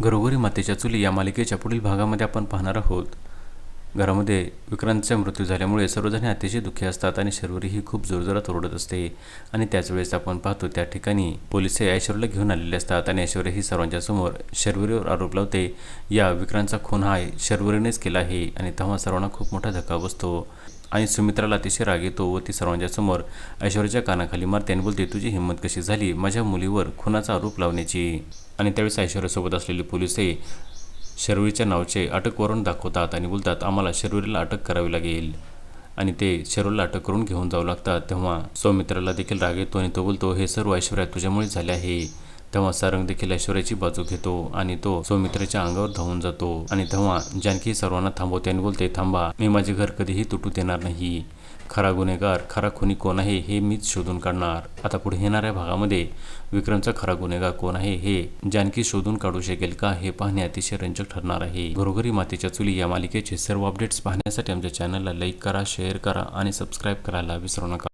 घरोघरी मातीच्या चुली या मालिकेच्या पुढील भागामध्ये आपण पाहणार आहोत. घरामध्ये विक्रांतचा मृत्यू झाल्यामुळे सर्वजण अतिशय दुःखी असतात आणि शर्वरी ही खूप जोरजोरात ओरडत असते. आणि त्याच वेळेस आपण पाहतो त्या ठिकाणी पोलीस ऐश्वर्याला घेऊन आलेले असतात आणि ऐश्वर्या ही सर्वांच्या समोर शर्वरीवर आरोप लावते, या विक्रांतचा खून हा शर्वरीनेच केला आहे. आणि तेव्हा सर्वांना खूप मोठा धक्का बसतो आणि सुमित्राला अतिशय राग येतो व ती सर्वांच्या समोर ऐश्वर्याच्या कानाखाली मारते आणि बोलते, तुझी हिंमत कशी झाली माझ्या मुलीवर खुनाचा आरोप लावण्याची. आणि त्यावेळेस ऐश्वर्यासोबत असलेले पोलीस शर्वरीच्या नावाचे अटक वॉरंट दाखवतात आणि बोलतात, आम्हाला शर्वरीला अटक करावी लागेल. आणि ते शर्वरीला अटक करून घेऊन जाऊ लागतात. तेव्हा सौमित्राला देखील राग येतो आणि तो बोलतो, हे सर्व ऐश्वर्या तुझ्यामुळे झाले आहे. तेव्हा सारंग देखील ऐश्वर्याची बाजू घेतो आणि तो सौमित्राच्या अंगावर धावून जातो. आणि तेव्हा जानकी सर्वांना थांबवते आणि बोलते, थांबा, मी माझे घर कधीही तुटू देणार नाही. खरा गुन्हेगार, खरा खुनी कोण आहे हे मीच शोधून काढणार. आता पुढे येणाऱ्या भागामध्ये विक्रमचा खरा गुन्हेगार कोण आहे हे जानकी शोधून काढू शकेल का हे पाहणे अतिशय रंजक ठरणार आहे. घरोघरी मातीच्या चुली या मालिकेचे सर्व अपडेट्स पाहण्यासाठी आमच्या चॅनलला लाईक करा, शेअर करा आणि सबस्क्राईब करायला विसरू नका.